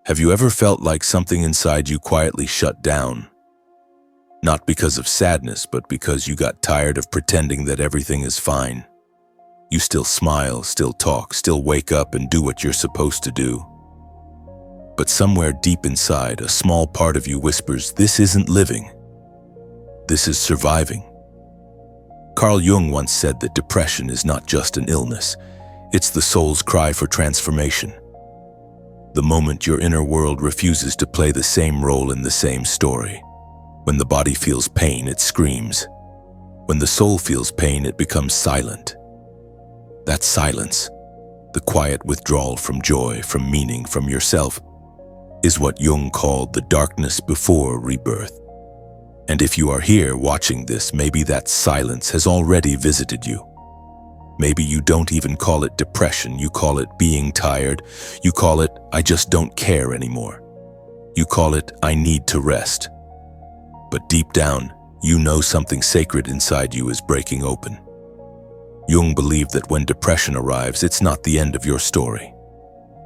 Have you ever felt like something inside you quietly shut down? Not because of sadness, but because you got tired of pretending that everything is fine. You still smile, still talk, still wake up and do what you're supposed to do. But somewhere deep inside, a small part of you whispers, this isn't living. This is surviving. Carl Jung once said that depression is not just an illness, it's the soul's cry for transformation. The moment your inner world refuses to play the same role in the same story. When the body feels pain, it screams. When the soul feels pain, it becomes silent. That silence, the quiet withdrawal from joy, from meaning, from yourself, is what Jung called the darkness before rebirth. And if you are here watching this, maybe that silence has already visited you. Maybe you don't even call it depression, you call it being tired, you call it, I just don't care anymore. You call it, I need to rest. But deep down, you know something sacred inside you is breaking open. Jung believed that when depression arrives, it's not the end of your story.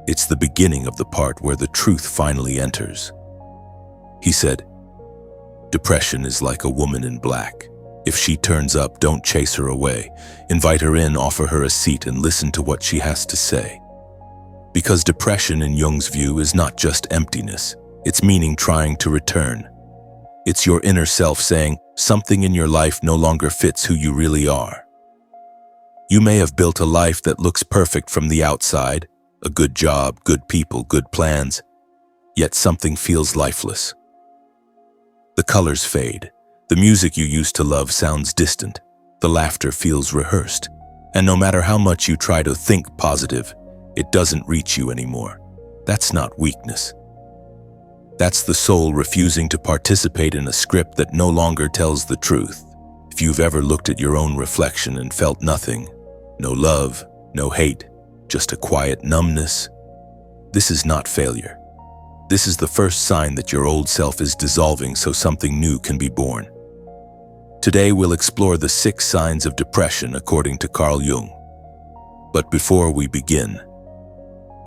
It's the beginning of the part where the truth finally enters. He said, depression is like a woman in black. If she turns up, don't chase her away. Invite her in, offer her a seat, and listen to what she has to say. Because depression, in Jung's view, is not just emptiness. It's meaning trying to return. It's your inner self saying, something in your life no longer fits who you really are. You may have built a life that looks perfect from the outside, a good job, good people, good plans, yet something feels lifeless. The colors fade. The music you used to love sounds distant. The laughter feels rehearsed. And no matter how much you try to think positive, it doesn't reach you anymore. That's not weakness. That's the soul refusing to participate in a script that no longer tells the truth. If you've ever looked at your own reflection and felt nothing, no love, no hate, just a quiet numbness, this is not failure. This is the first sign that your old self is dissolving so something new can be born. Today we'll explore the 6 signs of depression according to Carl Jung. But before we begin,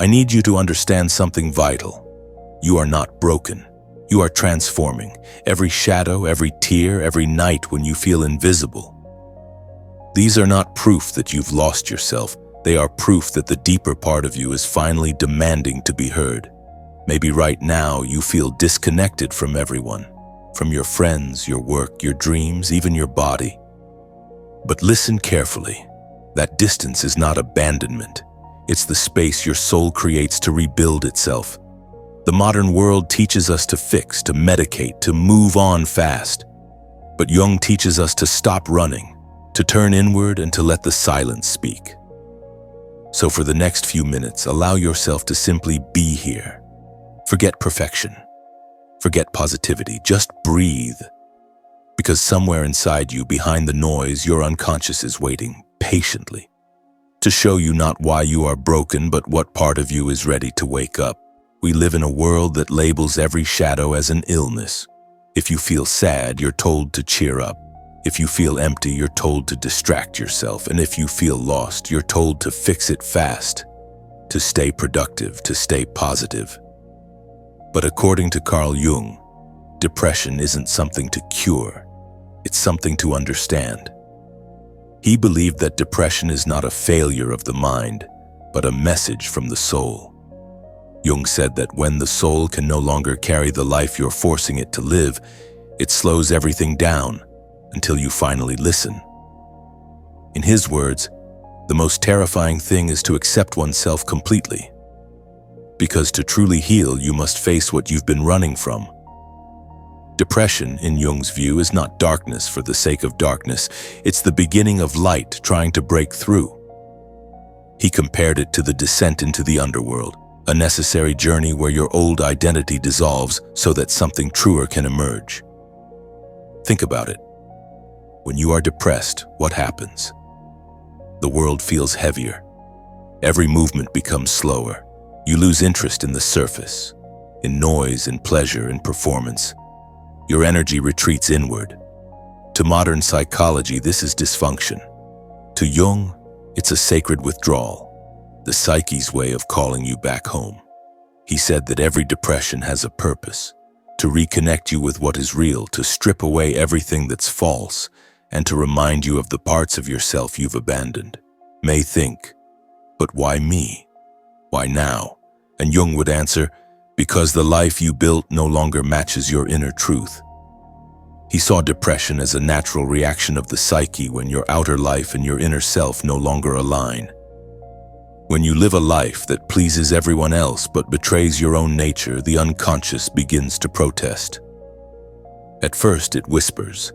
I need you to understand something vital. You are not broken. You are transforming. Every shadow, every tear, every night when you feel invisible. These are not proof that you've lost yourself. They are proof that the deeper part of you is finally demanding to be heard. Maybe right now you feel disconnected from everyone, from your friends, your work, your dreams, even your body. But listen carefully. That distance is not abandonment. It's the space your soul creates to rebuild itself. The modern world teaches us to fix, to medicate, to move on fast. But Jung teaches us to stop running, to turn inward and to let the silence speak. So for the next few minutes, allow yourself to simply be here. Forget perfection. Forget positivity. Just breathe. Because somewhere inside you, behind the noise, your unconscious is waiting patiently to show you not why you are broken, but what part of you is ready to wake up. We live in a world that labels every shadow as an illness. If you feel sad, you're told to cheer up. If you feel empty, you're told to distract yourself. And if you feel lost, you're told to fix it fast, to stay productive, to stay positive. But according to Carl Jung, depression isn't something to cure. It's something to understand. He believed that depression is not a failure of the mind, but a message from the soul. Jung said that when the soul can no longer carry the life you're forcing it to live, it slows everything down until you finally listen. In his words, the most terrifying thing is to accept oneself completely. Because to truly heal, you must face what you've been running from. Depression, in Jung's view, is not darkness for the sake of darkness. It's the beginning of light trying to break through. He compared it to the descent into the underworld, a necessary journey where your old identity dissolves so that something truer can emerge. Think about it. When you are depressed, what happens? The world feels heavier. Every movement becomes slower. You lose interest in the surface, in noise, in pleasure, in performance. Your energy retreats inward. To modern psychology, this is dysfunction. To Jung, it's a sacred withdrawal, the psyche's way of calling you back home. He said that every depression has a purpose, to reconnect you with what is real, to strip away everything that's false, and to remind you of the parts of yourself you've abandoned. May think, but why me? Why now? And Jung would answer, because the life you built no longer matches your inner truth. He saw depression as a natural reaction of the psyche when your outer life and your inner self no longer align. When you live a life that pleases everyone else but betrays your own nature, the unconscious begins to protest. At first it whispers.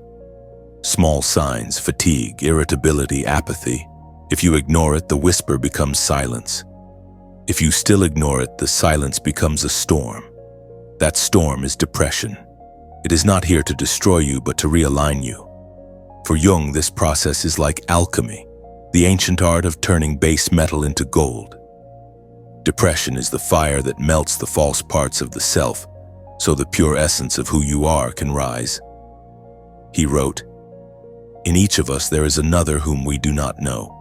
Small signs: fatigue, irritability, apathy. If you ignore it, the whisper becomes silence. If you still ignore it, the silence becomes a storm. That storm is depression. It is not here to destroy you, but to realign you. For Jung, this process is like alchemy, the ancient art of turning base metal into gold. Depression is the fire that melts the false parts of the self, so the pure essence of who you are can rise. He wrote, "In each of us there is another whom we do not know."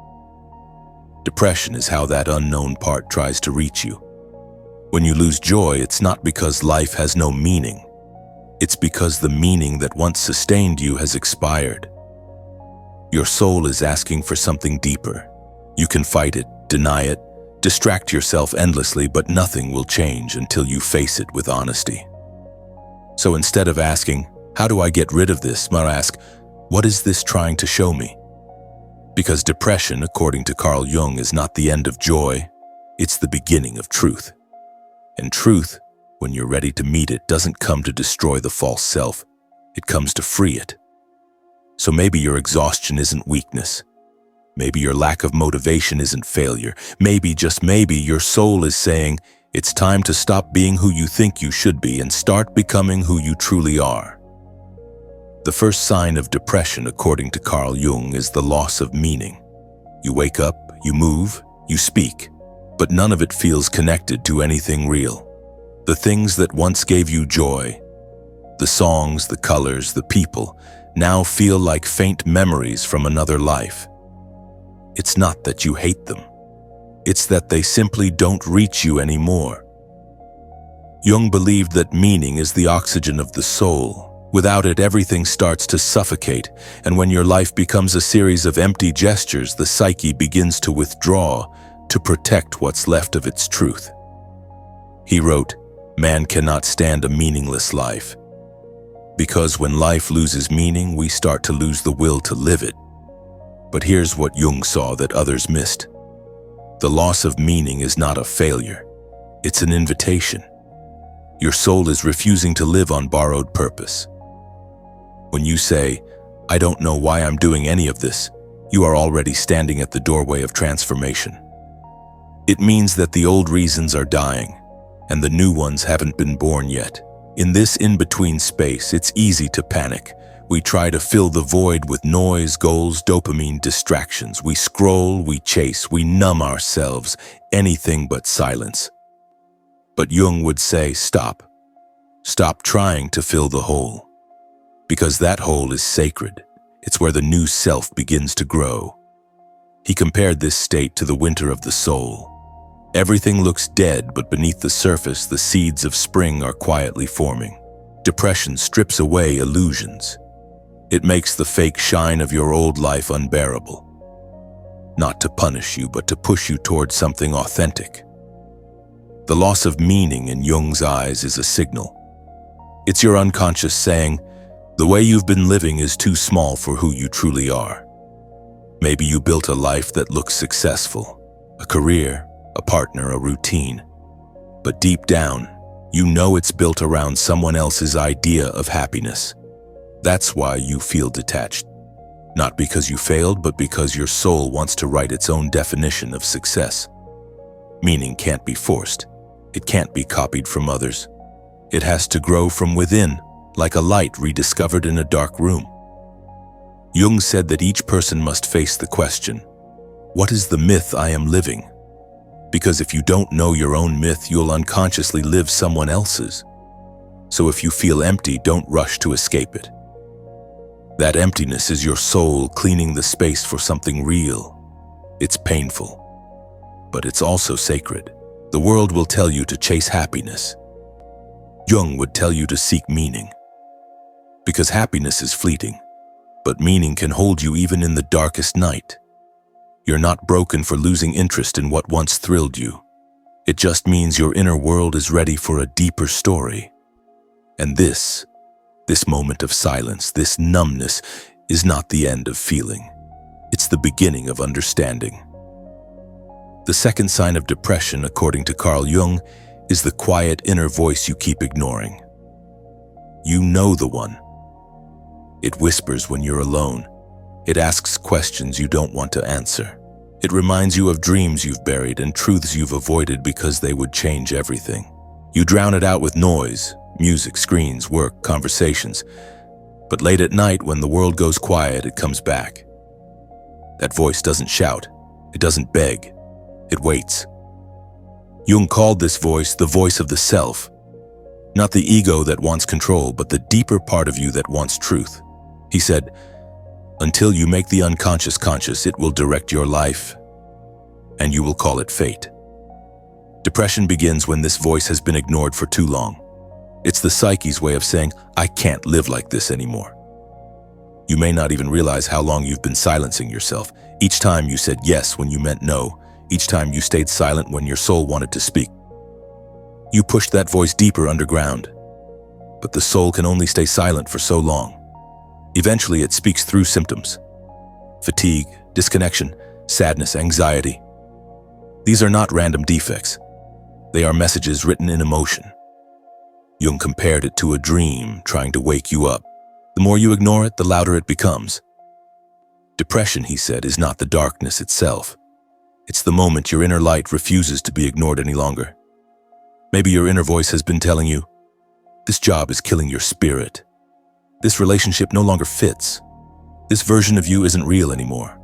Depression is how that unknown part tries to reach you. When you lose joy, it's not because life has no meaning. It's because the meaning that once sustained you has expired. Your soul is asking for something deeper. You can fight it, deny it, distract yourself endlessly, but nothing will change until you face it with honesty. So instead of asking, "How do I get rid of this?" ask, "What is this trying to show me?" Because depression, according to Carl Jung, is not the end of joy, it's the beginning of truth. And truth, when you're ready to meet it, doesn't come to destroy the false self, it comes to free it. So maybe your exhaustion isn't weakness. Maybe your lack of motivation isn't failure. Maybe, just maybe, your soul is saying, it's time to stop being who you think you should be and start becoming who you truly are. The first sign of depression, according to Carl Jung, is the loss of meaning. You wake up, you move, you speak, but none of it feels connected to anything real. The things that once gave you joy, the songs, the colors, the people, now feel like faint memories from another life. It's not that you hate them. It's that they simply don't reach you anymore. Jung believed that meaning is the oxygen of the soul. Without it, everything starts to suffocate, and when your life becomes a series of empty gestures, the psyche begins to withdraw to protect what's left of its truth. He wrote, "Man cannot stand a meaningless life." Because when life loses meaning, we start to lose the will to live it. But here's what Jung saw that others missed. The loss of meaning is not a failure. It's an invitation. Your soul is refusing to live on borrowed purpose. When you say, "I don't know why I'm doing any of this," you are already standing at the doorway of transformation. It means that the old reasons are dying, and the new ones haven't been born yet. In this in-between space, it's easy to panic. We try to fill the void with noise, goals, dopamine, distractions. We scroll, we chase, we numb ourselves, anything but silence. But Jung would say, stop. Stop trying to fill the hole. Because that hole is sacred. It's where the new self begins to grow. He compared this state to the winter of the soul. Everything looks dead, but beneath the surface, the seeds of spring are quietly forming. Depression strips away illusions. It makes the fake shine of your old life unbearable. Not to punish you, but to push you towards something authentic. The loss of meaning in Jung's eyes is a signal. It's your unconscious saying, the way you've been living is too small for who you truly are. Maybe you built a life that looks successful, a career, a partner, a routine. But deep down, you know it's built around someone else's idea of happiness. That's why you feel detached. Not because you failed, but because your soul wants to write its own definition of success. Meaning can't be forced. It can't be copied from others. It has to grow from within, like a light rediscovered in a dark room. Jung said that each person must face the question, what is the myth I am living? Because if you don't know your own myth, you'll unconsciously live someone else's. So if you feel empty, don't rush to escape it. That emptiness is your soul cleaning the space for something real. It's painful, but it's also sacred. The world will tell you to chase happiness. Jung would tell you to seek meaning. Because happiness is fleeting, but meaning can hold you even in the darkest night. You're not broken for losing interest in what once thrilled you. It just means your inner world is ready for a deeper story. And this moment of silence, this numbness, is not the end of feeling. It's the beginning of understanding. The second sign of depression, according to Carl Jung, is the quiet inner voice you keep ignoring. You know the one. It whispers when you're alone. It asks questions you don't want to answer. It reminds you of dreams you've buried and truths you've avoided because they would change everything. You drown it out with noise, music, screens, work, conversations. But late at night, when the world goes quiet, it comes back. That voice doesn't shout. It doesn't beg. It waits. Jung called this voice the voice of the self. Not the ego that wants control, but the deeper part of you that wants truth. He said, "Until you make the unconscious conscious, it will direct your life, and you will call it fate." Depression begins when this voice has been ignored for too long. It's the psyche's way of saying, "I can't live like this anymore." You may not even realize how long you've been silencing yourself. Each time you said yes when you meant no, each time you stayed silent when your soul wanted to speak. You pushed that voice deeper underground. But the soul can only stay silent for so long. Eventually, it speaks through symptoms. Fatigue, disconnection, sadness, anxiety. These are not random defects. They are messages written in emotion. Jung compared it to a dream trying to wake you up. The more you ignore it, the louder it becomes. Depression, he said, is not the darkness itself. It's the moment your inner light refuses to be ignored any longer. Maybe your inner voice has been telling you, "This job is killing your spirit. This relationship no longer fits. This version of you isn't real anymore."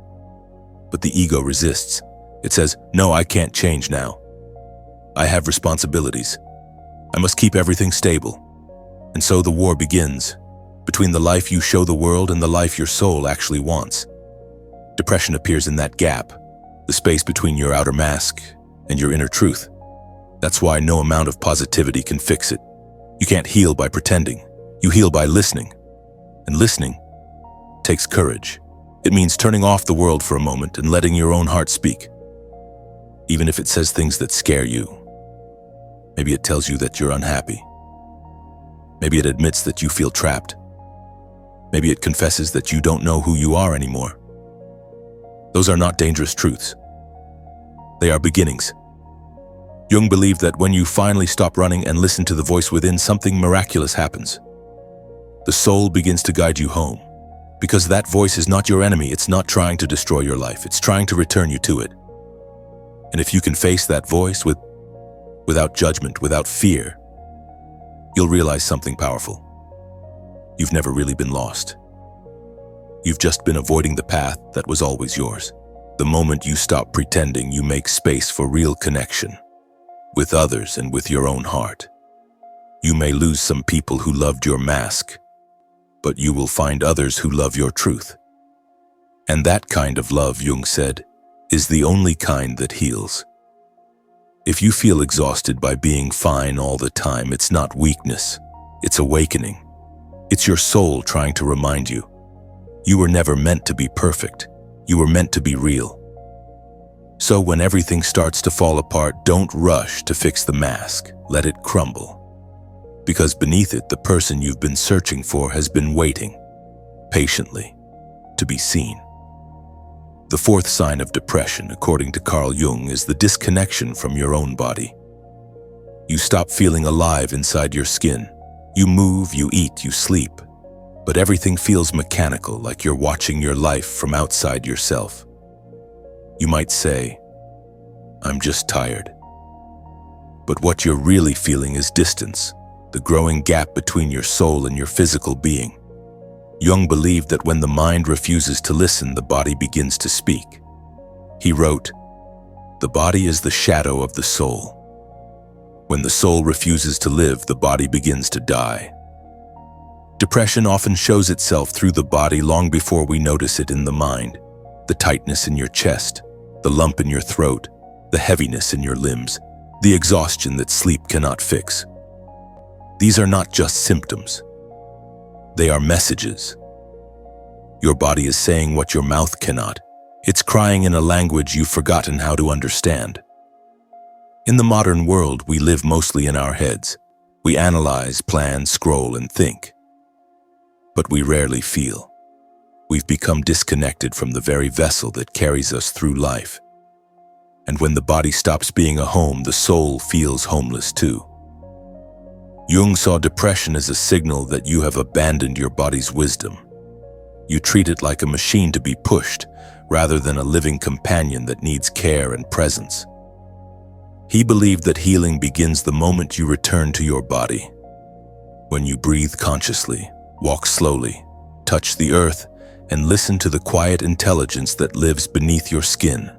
But the ego resists. It says, "No, I can't change now. I have responsibilities. I must keep everything stable." And so the war begins, between the life you show the world and the life your soul actually wants. Depression appears in that gap, the space between your outer mask and your inner truth. That's why no amount of positivity can fix it. You can't heal by pretending. You heal by listening. And listening takes courage. It means turning off the world for a moment and letting your own heart speak. Even if it says things that scare you. Maybe it tells you that you're unhappy. Maybe it admits that you feel trapped. Maybe it confesses that you don't know who you are anymore. Those are not dangerous truths. They are beginnings. Jung believed that when you finally stop running and listen to the voice within, something miraculous happens. The soul begins to guide you home. Because that voice is not your enemy. It's not trying to destroy your life. It's trying to return you to it. And if you can face that voice without judgment, without fear, you'll realize something powerful. You've never really been lost. You've just been avoiding the path that was always yours. The moment you stop pretending, you make space for real connection with others and with your own heart. You may lose some people who loved your mask, but you will find others who love your truth. And that kind of love, Jung said, is the only kind that heals. If you feel exhausted by being fine all the time, it's not weakness, it's awakening. It's your soul trying to remind you. You were never meant to be perfect. You were meant to be real. So when everything starts to fall apart, don't rush to fix the mask. Let it crumble. Because beneath it, the person you've been searching for has been waiting, patiently, to be seen. The fourth sign of depression, according to Carl Jung, is the disconnection from your own body. You stop feeling alive inside your skin. You move, you eat, you sleep. But everything feels mechanical, like you're watching your life from outside yourself. You might say, "I'm just tired." But what you're really feeling is distance, the growing gap between your soul and your physical being. Jung believed that when the mind refuses to listen, the body begins to speak. He wrote, "The body is the shadow of the soul. When the soul refuses to live, the body begins to die." Depression often shows itself through the body long before we notice it in the mind. The tightness in your chest, the lump in your throat, the heaviness in your limbs. the exhaustion that sleep cannot fix. These are not just symptoms. They are messages. Your body is saying what your mouth cannot. It's crying in a language you've forgotten how to understand. In the modern world, we live mostly in our heads. We analyze, plan, scroll, and think. But we rarely feel. We've become disconnected from the very vessel that carries us through life. And when the body stops being a home, the soul feels homeless too. Jung saw depression as a signal that you have abandoned your body's wisdom. You treat it like a machine to be pushed, rather than a living companion that needs care and presence. He believed that healing begins the moment you return to your body. When you breathe consciously, walk slowly, touch the earth, and listen to the quiet intelligence that lives beneath your skin.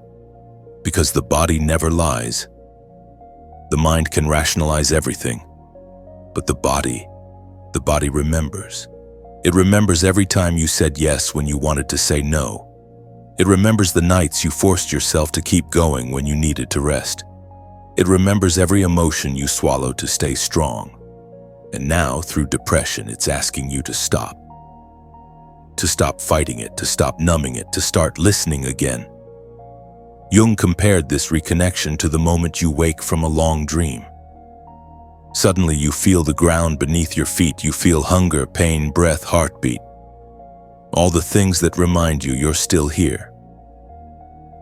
Because the body never lies. The mind can rationalize everything, but the body remembers. It remembers every time you said yes when you wanted to say no. It remembers the nights you forced yourself to keep going when you needed to rest. It remembers every emotion you swallowed to stay strong. And now, through depression, it's asking you to stop. To stop fighting it, to stop numbing it, to start listening again. Jung compared this reconnection to the moment you wake from a long dream. Suddenly you feel the ground beneath your feet, you feel hunger, pain, breath, heartbeat. All the things that remind you you're still here.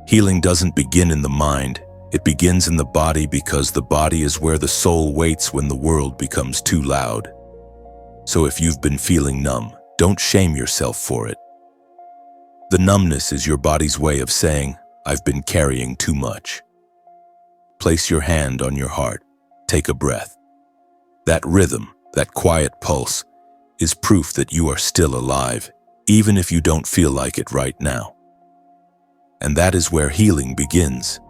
Healing doesn't begin in the mind, it begins in the body, because the body is where the soul waits when the world becomes too loud. So if you've been feeling numb, don't shame yourself for it. The numbness is your body's way of saying, I've been carrying too much. Place your hand on your heart, take a breath. That rhythm, that quiet pulse, is proof that you are still alive, even if you don't feel like it right now. And that is where healing begins.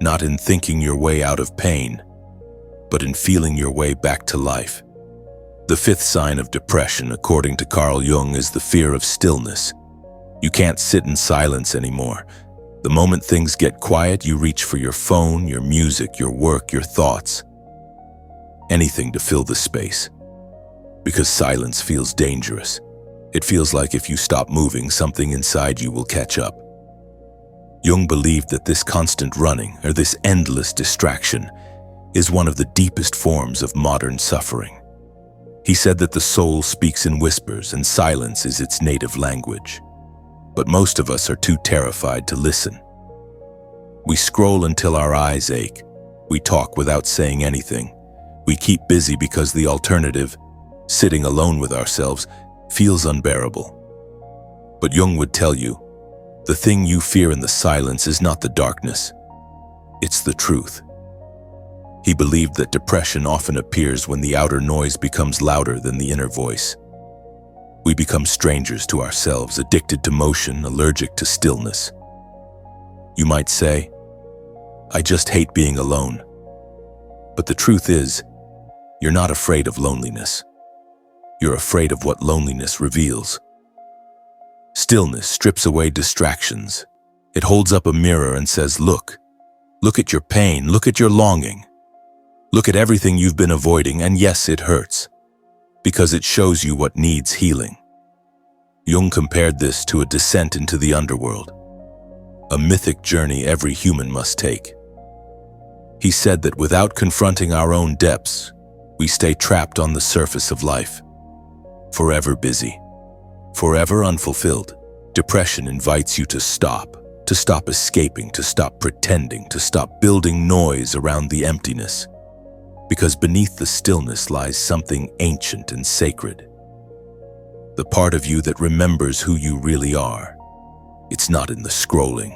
Not in thinking your way out of pain, but in feeling your way back to life. The fifth sign of depression, according to Carl Jung, is the fear of stillness. You can't sit in silence anymore. The moment things get quiet, you reach for your phone, your music, your work, your thoughts. Anything to fill the space. Because silence feels dangerous. It feels like if you stop moving, something inside you will catch up. Jung believed that this constant running, or this endless distraction, is one of the deepest forms of modern suffering. He said that the soul speaks in whispers and silence is its native language. But most of us are too terrified to listen. We scroll until our eyes ache. We talk without saying anything. We keep busy because the alternative, sitting alone with ourselves, feels unbearable. But Jung would tell you, the thing you fear in the silence is not the darkness, it's the truth. He believed that depression often appears when the outer noise becomes louder than the inner voice. We become strangers to ourselves, addicted to motion, allergic to stillness. You might say, I just hate being alone. But the truth is, you're not afraid of loneliness. You're afraid of what loneliness reveals. Stillness strips away distractions. It holds up a mirror and says, look at your pain, look at your longing. Look at everything you've been avoiding, and yes, it hurts, because it shows you what needs healing. Jung compared this to a descent into the underworld, a mythic journey every human must take. He said that without confronting our own depths, we stay trapped on the surface of life, forever busy, forever unfulfilled. Depression invites you to stop escaping, to stop pretending, to stop building noise around the emptiness. Because beneath the stillness lies something ancient and sacred. The part of you that remembers who you really are. It's not in the scrolling.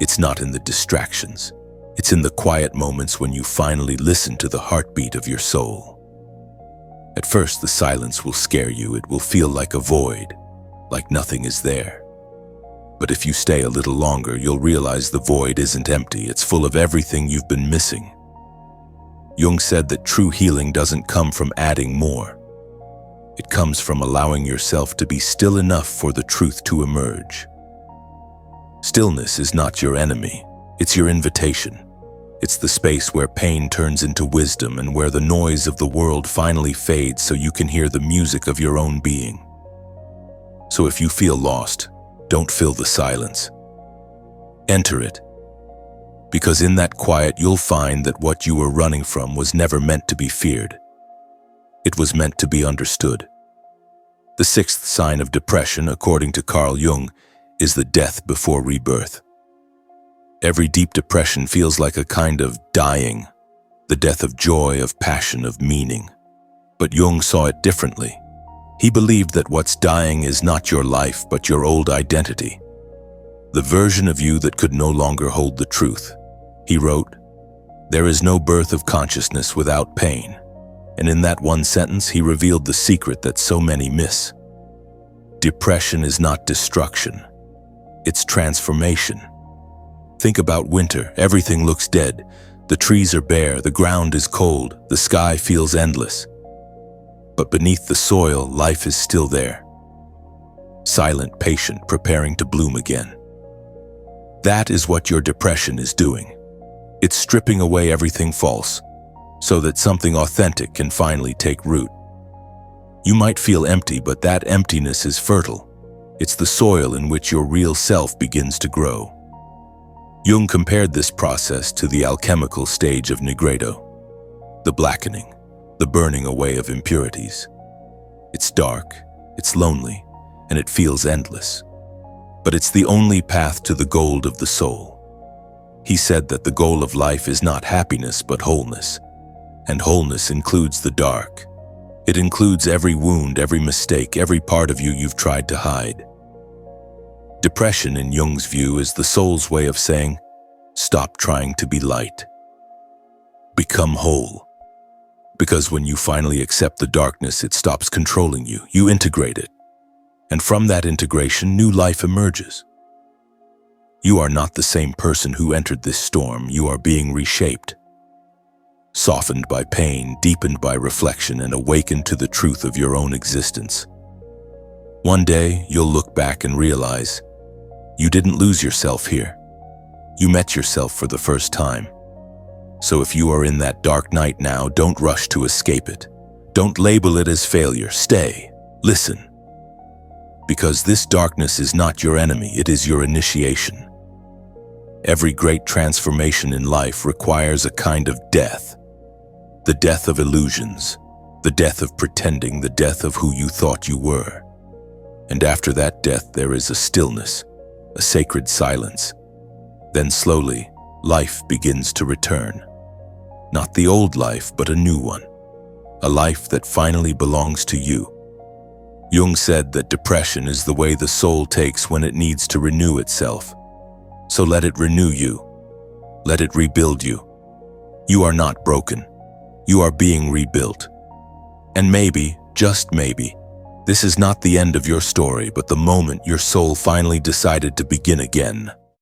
It's not in the distractions. It's in the quiet moments when you finally listen to the heartbeat of your soul. At first, the silence will scare you. It will feel like a void, like nothing is there. But if you stay a little longer, you'll realize the void isn't empty. It's full of everything you've been missing. Jung said that true healing doesn't come from adding more. It comes from allowing yourself to be still enough for the truth to emerge. Stillness is not your enemy, it's your invitation. It's the space where pain turns into wisdom and where the noise of the world finally fades so you can hear the music of your own being. So if you feel lost, don't fill the silence. Enter it. Because in that quiet you'll find that what you were running from was never meant to be feared. It was meant to be understood. The sixth sign of depression, according to Carl Jung, is the death before rebirth. Every deep depression feels like a kind of dying, the death of joy, of passion, of meaning. But Jung saw it differently. He believed that what's dying is not your life, but your old identity, the version of you that could no longer hold the truth. He wrote, "There is no birth of consciousness without pain." And in that one sentence, he revealed the secret that so many miss. Depression is not destruction. It's transformation. Think about winter. Everything looks dead. The trees are bare, the ground is cold, the sky feels endless. But beneath the soil, life is still there. Silent, patient, preparing to bloom again. That is what your depression is doing. It's stripping away everything false, so that something authentic can finally take root. You might feel empty, but that emptiness is fertile. It's the soil in which your real self begins to grow. Jung compared this process to the alchemical stage of nigredo, the blackening, the burning away of impurities. It's dark, it's lonely, and it feels endless. But it's the only path to the gold of the soul. He said that the goal of life is not happiness but wholeness. And wholeness includes the dark. It includes every wound, every mistake, every part of you you've tried to hide. Depression, in Jung's view, is the soul's way of saying, stop trying to be light. Become whole. Because when you finally accept the darkness, it stops controlling you. You integrate it. And from that integration, new life emerges. You are not the same person who entered this storm. You are being reshaped. Softened by pain, deepened by reflection, and awakened to the truth of your own existence. One day, you'll look back and realize, you didn't lose yourself here. You met yourself for the first time. So if you are in that dark night now, don't rush to escape it. Don't label it as failure. Stay. Listen. Because this darkness is not your enemy, it is your initiation. Every great transformation in life requires a kind of death. The death of illusions, the death of pretending, the death of who you thought you were. And after that death, there is a stillness, a sacred silence. Then slowly, life begins to return. Not the old life, but a new one. A life that finally belongs to you. Jung said that depression is the way the soul takes when it needs to renew itself. So let it renew you. Let it rebuild you. You are not broken. You are being rebuilt. And maybe, just maybe, this is not the end of your story, but the moment your soul finally decided to begin again.